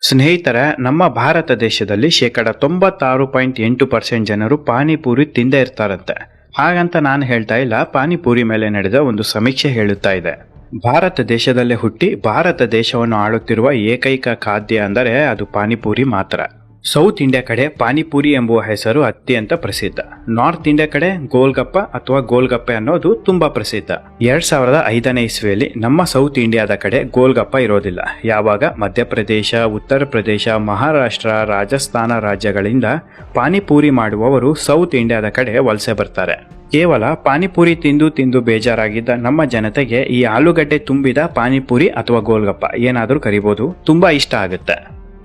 ಸ್ನೇಹಿತರ, ನಮ್ಮ ಭಾರತ ದೇಶದಲ್ಲಿ 96.8% ಜನರು ಪಾನಿಪುರಿ ತಿಂದೇ ಇರ್ತಾರಂತೆ. ಹಾಗಂತ ನಾನು ಹೇಳ್ತಾ ಇಲ್ಲ, ಪಾನಿಪುರಿ ಮೇಲೆ ನಡೆದ ಒಂದು ಸಮೀಕ್ಷೆ ಹೇಳುತ್ತಾ ಇದೆ. ಭಾರತ ದೇಶದಲ್ಲೇ ಹುಟ್ಟಿ ಭಾರತ ದೇಶವನ್ನು ಆಳುತ್ತಿರುವ ಏಕೈಕ ಖಾದ್ಯ ಅಂದರೆ ಅದು ಪಾನಿಪುರಿ ಮಾತ್ರ. ಸೌತ್ ಇಂಡಿಯಾ ಕಡೆ ಪಾನಿಪುರಿ ಎಂಬುವ ಹೆಸರು ಅತ್ಯಂತ ಪ್ರಸಿದ್ಧ. ನಾರ್ತ್ ಇಂಡಿಯಾ ಕಡೆ ಗೋಲ್ಗಪ್ಪ ಅಥವಾ ಗೋಲ್ಗಪ್ಪೆ ಅನ್ನೋದು ತುಂಬಾ ಪ್ರಸಿದ್ಧ. 2005ನೇ ಇಸ್ವಿಯಲ್ಲಿ ನಮ್ಮ ಸೌತ್ ಇಂಡಿಯಾದ ಕಡೆ ಗೋಲ್ಗಪ್ಪ ಇರೋದಿಲ್ಲ. ಯಾವಾಗ ಮಧ್ಯಪ್ರದೇಶ, ಉತ್ತರ ಪ್ರದೇಶ, ಮಹಾರಾಷ್ಟ್ರ, ರಾಜಸ್ಥಾನ ರಾಜ್ಯಗಳಿಂದ ಪಾನಿಪುರಿ ಮಾಡುವವರು ಸೌತ್ ಇಂಡಿಯಾದ ಕಡೆ ವಲಸೆ ಬರ್ತಾರೆ. ಕೇವಲ ಪಾನಿಪುರಿ ತಿಂದು ತಿಂದು ಬೇಜಾರಾಗಿದ್ದ ನಮ್ಮ ಜನತೆಗೆ ಈ ಆಲೂಗಡ್ಡೆ ತುಂಬಿದ ಪಾನಿಪುರಿ ಅಥವಾ ಗೋಲ್ಗಪ್ಪ ಏನಾದರೂ ಕರಿಬಹುದು, ತುಂಬಾ ಇಷ್ಟ ಆಗುತ್ತೆ.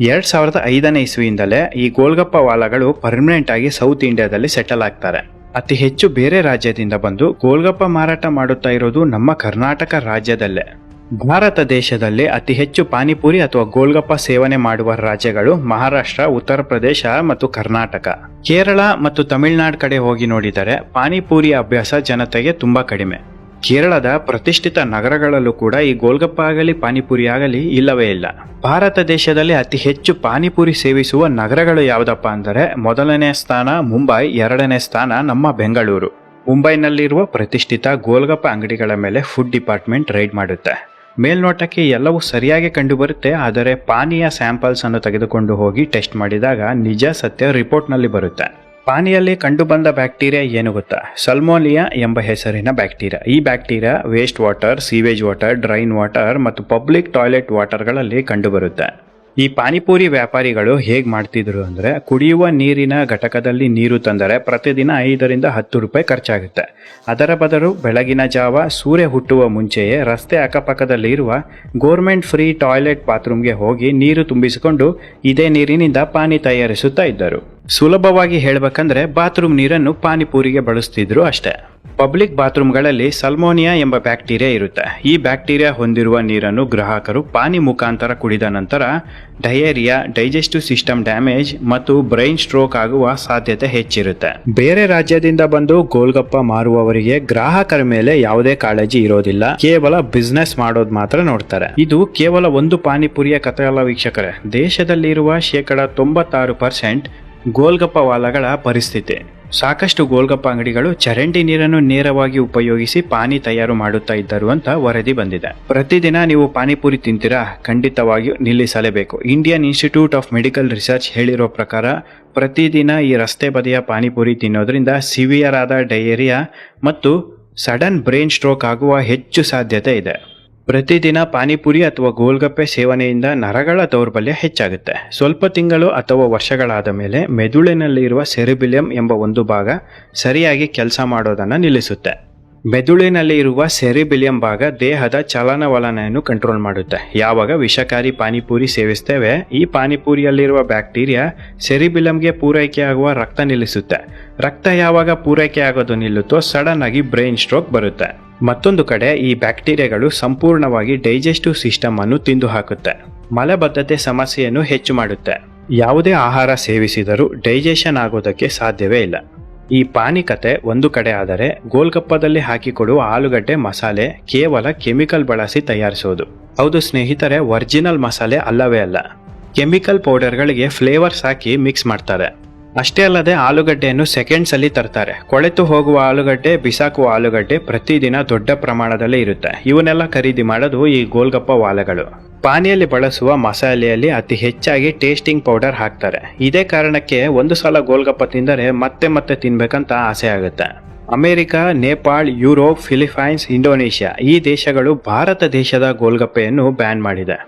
2005ನೇ ಇಸ್ವಿಯಿಂದಲೇ ಈ ಗೋಲ್ಗಪ್ಪ ವಾಲಾಗಳು ಪರ್ಮನೆಂಟ್ ಆಗಿ ಸೌತ್ ಇಂಡಿಯಾದಲ್ಲಿ ಸೆಟಲ್ ಆಗ್ತಾರೆ. ಅತಿ ಹೆಚ್ಚು ಬೇರೆ ರಾಜ್ಯದಿಂದ ಬಂದು ಗೋಲ್ಗಪ್ಪ ಮಾರಾಟ ಮಾಡುತ್ತಾ ಇರೋದು ನಮ್ಮ ಕರ್ನಾಟಕ ರಾಜ್ಯದಲ್ಲೇ. ಭಾರತ ದೇಶದಲ್ಲಿ ಅತಿ ಹೆಚ್ಚು ಪಾನಿಪುರಿ ಅಥವಾ ಗೋಲ್ಗಪ್ಪ ಸೇವನೆ ಮಾಡುವ ರಾಜ್ಯಗಳು ಮಹಾರಾಷ್ಟ್ರ, ಉತ್ತರ ಪ್ರದೇಶ ಮತ್ತು ಕರ್ನಾಟಕ. ಕೇರಳ ಮತ್ತು ತಮಿಳುನಾಡು ಕಡೆ ಹೋಗಿ ನೋಡಿದರೆ ಪಾನಿಪುರಿ ಅಭ್ಯಾಸ ಜನತೆಗೆ ತುಂಬಾ ಕಡಿಮೆ. ಕೇರಳದ ಪ್ರತಿಷ್ಠಿತ ನಗರಗಳಲ್ಲೂ ಕೂಡ ಈ ಗೋಲ್ಗಪ್ಪ ಆಗಲಿ ಪಾನಿಪುರಿ ಆಗಲಿ ಇಲ್ಲವೇ ಇಲ್ಲ. ಭಾರತ ದೇಶದಲ್ಲಿ ಅತಿ ಹೆಚ್ಚು ಪಾನಿಪುರಿ ಸೇವಿಸುವ ನಗರಗಳು ಯಾವುದಪ್ಪ ಅಂದರೆ ಮೊದಲನೇ ಸ್ಥಾನ ಮುಂಬೈ, ಎರಡನೇ ಸ್ಥಾನ ನಮ್ಮ ಬೆಂಗಳೂರು. ಮುಂಬೈನಲ್ಲಿರುವ ಪ್ರತಿಷ್ಠಿತ ಗೋಲ್ಗಪ್ಪ ಅಂಗಡಿಗಳ ಮೇಲೆ ಫುಡ್ ಡಿಪಾರ್ಟ್ಮೆಂಟ್ ರೈಡ್ ಮಾಡುತ್ತೆ. ಮೇಲ್ನೋಟಕ್ಕೆ ಎಲ್ಲವೂ ಸರಿಯಾಗಿ ಕಂಡುಬರುತ್ತೆ, ಆದರೆ ಪಾನೀಯ ಸ್ಯಾಂಪಲ್ಸ್ ಅನ್ನು ತೆಗೆದುಕೊಂಡು ಹೋಗಿ ಟೆಸ್ಟ್ ಮಾಡಿದಾಗ ನಿಜ ಸತ್ಯ ರಿಪೋರ್ಟ್ನಲ್ಲಿ ಬರುತ್ತೆ. ಪಾನಿಯಲ್ಲಿ ಕಂಡುಬಂದ ಬ್ಯಾಕ್ಟೀರಿಯಾ ಏನು ಗೊತ್ತಾ? ಸಲ್ಮೋನಿಯಾ ಎಂಬ ಹೆಸರಿನ ಬ್ಯಾಕ್ಟೀರಿಯಾ. ಈ bacteria waste water, sewage water, drain water ಮತ್ತು ಪಬ್ಲಿಕ್ ಟಾಯ್ಲೆಟ್ ವಾಟರ್ಗಳಲ್ಲಿ ಕಂಡುಬರುತ್ತೆ. ಈ ಪಾನಿಪುರಿ ವ್ಯಾಪಾರಿಗಳು ಹೇಗೆ ಮಾಡ್ತಿದ್ರು ಅಂದರೆ, ಕುಡಿಯುವ ನೀರಿನ ಘಟಕದಲ್ಲಿ ನೀರು ತಂದರೆ ಪ್ರತಿದಿನ 5ರಿಂದ 10 ರೂಪಾಯಿ ಖರ್ಚಾಗುತ್ತೆ. ಅದರ ಬದಲು ಬೆಳಗಿನ ಜಾವ ಸೂರ್ಯ ಹುಟ್ಟುವ ಮುಂಚೆಯೇ ರಸ್ತೆ ಅಕ್ಕಪಕ್ಕದಲ್ಲಿ ಇರುವ ಗೋರ್ಮೆಂಟ್ ಫ್ರೀ ಟಾಯ್ಲೆಟ್ ಬಾತ್ರೂಮ್ಗೆ ಹೋಗಿ ನೀರು ತುಂಬಿಸಿಕೊಂಡು ಇದೇ ನೀರಿನಿಂದ ಪಾನಿ ತಯಾರಿಸುತ್ತಾ ಇದ್ದರು. ಸುಲಭವಾಗಿ ಹೇಳಬೇಕಂದ್ರೆ ಬಾತ್ರೂಮ್ ನೀರನ್ನು ಪಾನಿಪುರಿಗೆ ಬಳಸ್ತಿದ್ರು ಅಷ್ಟೇ. ಪಬ್ಲಿಕ್ ಬಾತ್ರೂಮ್ಗಳಲ್ಲಿ ಸಲ್ಮೋನಿಯಾ ಎಂಬ ಬ್ಯಾಕ್ಟೀರಿಯಾ ಇರುತ್ತೆ. ಈ ಬ್ಯಾಕ್ಟೀರಿಯಾ ಹೊಂದಿರುವ ನೀರನ್ನು ಗ್ರಾಹಕರು ಪಾನಿ ಮುಖಾಂತರ ಕುಡಿದ ನಂತರ ಡಯೇರಿಯಾ, ಡೈಜೆಸ್ಟಿವ್ ಸಿಸ್ಟಮ್ ಡ್ಯಾಮೇಜ್ ಮತ್ತು ಬ್ರೈನ್ ಸ್ಟ್ರೋಕ್ ಆಗುವ ಸಾಧ್ಯತೆ ಹೆಚ್ಚಿರುತ್ತೆ. ಬೇರೆ ರಾಜ್ಯದಿಂದ ಬಂದು ಗೋಲ್ಗಪ್ಪ ಮಾರುವವರಿಗೆ ಗ್ರಾಹಕರ ಮೇಲೆ ಯಾವುದೇ ಕಾಳಜಿ ಇರೋದಿಲ್ಲ, ಕೇವಲ ಬಿಸ್ನೆಸ್ ಮಾಡೋದು ಮಾತ್ರ ನೋಡ್ತಾರೆ. ಇದು ಕೇವಲ ಒಂದು ಪಾನಿಪುರಿಯ ಕಥೆ ಅಲ್ಲ ವೀಕ್ಷಕರೇ, ದೇಶದಲ್ಲಿರುವ 96% ಗೋಲ್ಗಪ್ಪ ವಾಲಾಗಳ ಪರಿಸ್ಥಿತಿ. ಸಾಕಷ್ಟು ಗೋಲ್ಗಪ್ಪ ಅಂಗಡಿಗಳು ಚರಂಡಿ ನೀರನ್ನು ನೇರವಾಗಿ ಉಪಯೋಗಿಸಿ ಪಾನಿ ತಯಾರು ಮಾಡುತ್ತಾ ಇದ್ದರು ಅಂತ ವರದಿ ಬಂದಿದೆ. ಪ್ರತಿದಿನ ನೀವು ಪಾನಿಪುರಿ ತಿಂತೀರಾ? ಖಂಡಿತವಾಗಿಯೂ ನಿಲ್ಲಿಸಲೇಬೇಕು. Indian Institute of Medical Research ಹೇಳಿರೋ ಪ್ರಕಾರ ಪ್ರತಿದಿನ ಈ ರಸ್ತೆ ಬದಿಯ ಪಾನಿಪುರಿ ತಿನ್ನೋದ್ರಿಂದ ಸಿವಿಯರ್ ಆದ ಡಯೇರಿಯಾ ಮತ್ತು ಸಡನ್ ಬ್ರೈನ್ ಸ್ಟ್ರೋಕ್ ಆಗುವ ಹೆಚ್ಚು ಸಾಧ್ಯತೆ ಇದೆ. ಪ್ರತಿದಿನ ಪಾನಿಪುರಿ ಅಥವಾ ಗೋಲ್ಗಪ್ಪೆ ಸೇವನೆಯಿಂದ ನರಗಳ ದೌರ್ಬಲ್ಯ ಹೆಚ್ಚಾಗುತ್ತೆ. ಸ್ವಲ್ಪ ತಿಂಗಳು ಅಥವಾ ವರ್ಷಗಳಾದ ಮೇಲೆ ಮೆದುಳಿನಲ್ಲಿರುವ ಸೆರಿಬಿಲಿಯಂ ಎಂಬ ಒಂದು ಭಾಗ ಸರಿಯಾಗಿ ಕೆಲಸ ಮಾಡೋದನ್ನು ನಿಲ್ಲಿಸುತ್ತೆ. ಮೆದುಳಿನಲ್ಲಿ ಇರುವ ಸೆರಿಬಿಲಿಯಂ ಭಾಗ ದೇಹದ ಚಲನವಲನೆಯನ್ನು ಕಂಟ್ರೋಲ್ ಮಾಡುತ್ತೆ. ಯಾವಾಗ ವಿಷಕಾರಿ ಪಾನಿಪುರಿ ಸೇವಿಸ್ತೇವೆ, ಈ ಪಾನಿಪುರಿಯಲ್ಲಿರುವ ಬ್ಯಾಕ್ಟೀರಿಯಾ ಸೆರಿಬಿಲಿಯಂಗೆ ಪೂರೈಕೆ ಆಗುವ ರಕ್ತ ನಿಲ್ಲಿಸುತ್ತೆ. ರಕ್ತ ಯಾವಾಗ ಪೂರೈಕೆ ಆಗೋದು ನಿಲ್ಲುತ್ತೋ ಸಡನ್ ಆಗಿ ಬ್ರೈನ್ ಸ್ಟ್ರೋಕ್ ಬರುತ್ತೆ. ಮತ್ತೊಂದು ಕಡೆ ಈ ಬ್ಯಾಕ್ಟೀರಿಯಾಗಳು ಸಂಪೂರ್ಣವಾಗಿ ಡೈಜೆಸ್ಟಿವ್ ಸಿಸ್ಟಮ್ ಅನ್ನು ತಿಂದು ಹಾಕುತ್ತೆ. ಮಲಬದ್ಧತೆ ಸಮಸ್ಯೆಯನ್ನು ಹೆಚ್ಚು ಮಾಡುತ್ತೆ. ಯಾವುದೇ ಆಹಾರ ಸೇವಿಸಿದರೂ ಡೈಜೆಷನ್ ಆಗೋದಕ್ಕೆ ಸಾಧ್ಯವೇ ಇಲ್ಲ. ಈ ಪಾನಿ ಕತೆ ಒಂದು ಕಡೆ ಆದರೆ, ಗೋಲ್ಗಪ್ಪದಲ್ಲಿ ಹಾಕಿಕೊಡುವ ಆಲೂಗಡ್ಡೆ ಮಸಾಲೆ ಕೇವಲ ಕೆಮಿಕಲ್ ಬಳಸಿ ತಯಾರಿಸೋದು. ಹೌದು ಸ್ನೇಹಿತರೆ, ಒರಿಜಿನಲ್ ಮಸಾಲೆ ಅಲ್ಲವೇ ಅಲ್ಲ. ಕೆಮಿಕಲ್ ಪೌಡರ್ಗಳಿಗೆ ಫ್ಲೇವರ್ಸ್ ಹಾಕಿ ಮಿಕ್ಸ್ ಮಾಡ್ತಾರೆ. ಅಷ್ಟೇ ಅಲ್ಲದೆ ಆಲೂಗಡ್ಡೆಯನ್ನು ಸೆಕೆಂಡ್ಸ್ ಅಲ್ಲಿ ತರ್ತಾರೆ. ಕೊಳೆತು ಹೋಗುವ ಆಲೂಗಡ್ಡೆ, ಬಿಸಾಕುವ ಆಲೂಗಡ್ಡೆ ಪ್ರತಿದಿನ ದೊಡ್ಡ ಪ್ರಮಾಣದಲ್ಲಿ ಇರುತ್ತೆ. ಇವನ್ನೆಲ್ಲ ಖರೀದಿ ಮಾಡೋದು ಈ ಗೋಲ್ಗಪ್ಪ ವಾಲಾಗಳು. ಪಾನಿಯಲ್ಲಿ ಬಳಸುವ ಮಸಾಲೆಯಲ್ಲಿ ಅತಿ ಹೆಚ್ಚಾಗಿ ಟೇಸ್ಟಿಂಗ್ ಪೌಡರ್ ಹಾಕ್ತಾರೆ. ಇದೇ ಕಾರಣಕ್ಕೆ ಒಂದು ಸಲ ಗೋಲ್ಗಪ್ಪ ತಿಂದರೆ ಮತ್ತೆ ಮತ್ತೆ ತಿನ್ಬೇಕಂತ ಆಸೆ ಆಗುತ್ತೆ. America, Nepal, Europe, Philippines, Indonesia ಈ ದೇಶಗಳು ಭಾರತ ದೇಶದ ಗೋಲ್ಗಪ್ಪೆಯನ್ನು ಬ್ಯಾನ್ ಮಾಡಿದೆ.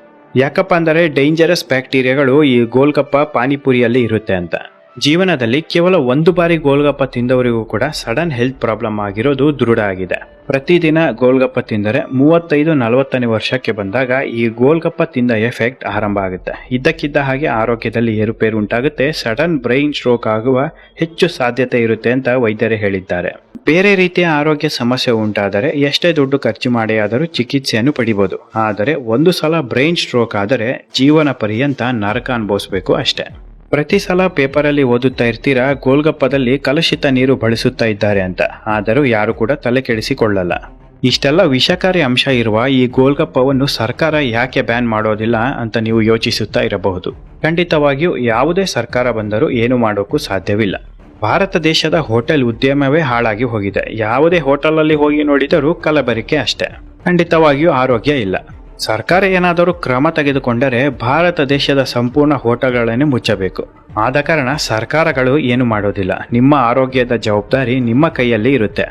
ಯಾಕಪ್ಪ ಅಂದರೆ ಡೇಂಜರಸ್ ಬ್ಯಾಕ್ಟೀರಿಯಾಗಳು ಈ ಗೋಲ್ಗಪ್ಪ ಪಾನಿಪುರಿಯಲ್ಲಿ ಇರುತ್ತೆ ಅಂತ. ಜೀವನದಲ್ಲಿ ಕೇವಲ ಒಂದು ಬಾರಿ ಗೋಲ್ಗಪ್ಪ ತಿಂದವರಿಗೂ ಕೂಡ ಸಡನ್ ಹೆಲ್ತ್ ಪ್ರಾಬ್ಲಮ್ ಆಗಿರೋದು ದೃಢ ಆಗಿದೆ. ಪ್ರತಿದಿನ ಗೋಲ್ಗಪ್ಪ ತಿಂದರೆ 35-40ನೇ ವರ್ಷಕ್ಕೆ ಬಂದಾಗ ಈ ಗೋಲ್ಗಪ್ಪ ತಿಂದ ಎಫೆಕ್ಟ್ ಆರಂಭ ಆಗುತ್ತೆ. ಇದ್ದಕ್ಕಿದ್ದ ಹಾಗೆ ಆರೋಗ್ಯದಲ್ಲಿ ಏರುಪೇರು ಉಂಟಾಗುತ್ತೆ. ಸಡನ್ ಬ್ರೈನ್ ಸ್ಟ್ರೋಕ್ ಆಗುವ ಹೆಚ್ಚು ಸಾಧ್ಯತೆ ಇರುತ್ತೆ ಅಂತ ವೈದ್ಯರೇ ಹೇಳಿದ್ದಾರೆ. ಬೇರೆ ರೀತಿಯ ಆರೋಗ್ಯ ಸಮಸ್ಯೆ ಉಂಟಾದರೆ ಎಷ್ಟೇ ದುಡ್ಡು ಖರ್ಚು ಮಾಡಿ ಆದರೂ ಚಿಕಿತ್ಸೆಯನ್ನು ಪಡಿಬಹುದು. ಆದರೆ ಒಂದು ಸಲ ಬ್ರೈನ್ ಸ್ಟ್ರೋಕ್ ಆದರೆ ಜೀವನ ಪರ್ಯಂತ ನರಕ ಅನುಭವಿಸಬೇಕು ಅಷ್ಟೇ. ಪ್ರತಿ ಸಲ ಪೇಪರಲ್ಲಿ ಓದುತ್ತಾ ಇರ್ತೀರಾ ಗೋಲ್ಗಪ್ಪದಲ್ಲಿ ಕಲುಷಿತ ನೀರು ಬಳಸುತ್ತಾ ಇದ್ದಾರೆ ಅಂತ. ಆದರೂ ಯಾರು ಕೂಡ ತಲೆ ಕೆಡಿಸಿಕೊಳ್ಳಲ್ಲ. ಇಷ್ಟೆಲ್ಲ ವಿಷಕಾರಿ ಅಂಶ ಇರುವ ಈ ಗೋಲ್ಗಪ್ಪವನ್ನು ಸರ್ಕಾರ ಯಾಕೆ ಬ್ಯಾನ್ ಮಾಡೋದಿಲ್ಲ ಅಂತ ನೀವು ಯೋಚಿಸುತ್ತಾ ಇರಬಹುದು. ಖಂಡಿತವಾಗಿಯೂ ಯಾವುದೇ ಸರ್ಕಾರ ಬಂದರೂ ಏನು ಮಾಡೋಕ್ಕೂ ಸಾಧ್ಯವಿಲ್ಲ. ಭಾರತ ದೇಶದ ಹೋಟೆಲ್ ಉದ್ಯಮವೇ ಹಾಳಾಗಿ ಹೋಗಿದೆ. ಯಾವುದೇ ಹೋಟೆಲಲ್ಲಿ ಹೋಗಿ ನೋಡಿದರೂ ಕಲಬೆರಕೆ ಅಷ್ಟೇ. ಖಂಡಿತವಾಗಿಯೂ ಆರೋಗ್ಯ ಇಲ್ಲ. ಸರ್ಕಾರ ಏನಾದರೂ ಕ್ರಮ ತೆಗೆದುಕೊಂಡರೆ ಭಾರತ ದೇಶದ ಸಂಪೂರ್ಣ ಹೋಟೆಲ್ಗಳನ್ನೇ ಮುಚ್ಚಬೇಕು. ಆದ ಕಾರಣ ಸರ್ಕಾರಗಳು ಏನು ಮಾಡೋದಿಲ್ಲ. ನಿಮ್ಮ ಆರೋಗ್ಯದ ಜವಾಬ್ದಾರಿ ನಿಮ್ಮ ಕೈಯಲ್ಲಿ ಇರುತ್ತೆ.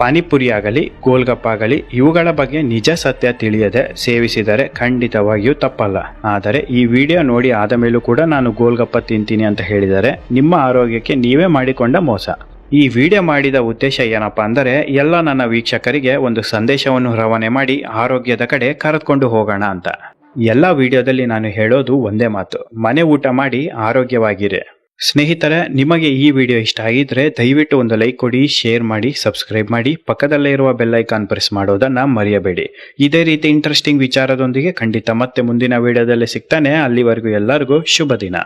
ಪಾನಿಪುರಿ ಆಗಲಿ ಗೋಲ್ಗಪ್ಪ ಆಗಲಿ ಇವುಗಳ ಬಗ್ಗೆ ನಿಜ ಸತ್ಯ ತಿಳಿಯದೆ ಸೇವಿಸಿದರೆ ಖಂಡಿತವಾಗಿಯೂ ತಪ್ಪಲ್ಲ. ಆದರೆ ಈ ವಿಡಿಯೋ ನೋಡಿ ಆದ ಮೇಲೂ ಕೂಡ ನಾನು ಗೋಲ್ಗಪ್ಪ ತಿಂತೀನಿ ಅಂತ ಹೇಳಿದರೆ ನಿಮ್ಮ ಆರೋಗ್ಯಕ್ಕೆ ನೀವೇ ಮಾಡಿಕೊಂಡ ಮೋಸ. ಈ ವಿಡಿಯೋ ಮಾಡಿದ ಉದ್ದೇಶ ಏನಪ್ಪಾ ಅಂದರೆ ಎಲ್ಲ ನನ್ನ ವೀಕ್ಷಕರಿಗೆ ಒಂದು ಸಂದೇಶವನ್ನು ರವಾನೆ ಮಾಡಿ ಆರೋಗ್ಯದ ಕಡೆ ಕರೆದುಕೊಂಡು ಹೋಗೋಣ ಅಂತ. ಎಲ್ಲ ವಿಡಿಯೋದಲ್ಲಿ ನಾನು ಹೇಳೋದು ಒಂದೇ ಮಾತು, ಮನೆ ಊಟ ಮಾಡಿ ಆರೋಗ್ಯವಾಗಿರಿ. ಸ್ನೇಹಿತರೆ, ನಿಮಗೆ ಈ ವಿಡಿಯೋ ಇಷ್ಟ ಆಗಿದ್ರೆ ದಯವಿಟ್ಟು ಒಂದು ಲೈಕ್ ಕೊಡಿ, ಶೇರ್ ಮಾಡಿ, ಸಬ್ಸ್ಕ್ರೈಬ್ ಮಾಡಿ, ಪಕ್ಕದಲ್ಲೇ ಇರುವ ಬೆಲ್ ಐಕಾನ್ ಪ್ರೆಸ್ ಮಾಡೋದನ್ನ ಮರೆಯಬೇಡಿ. ಇದೇ ರೀತಿ ಇಂಟ್ರೆಸ್ಟಿಂಗ್ ವಿಚಾರದೊಂದಿಗೆ ಖಂಡಿತ ಮತ್ತೆ ಮುಂದಿನ ವಿಡಿಯೋದಲ್ಲಿ ಸಿಗ್ತಾನೆ. ಅಲ್ಲಿವರೆಗೂ ಎಲ್ಲರಿಗೂ ಶುಭ ದಿನ.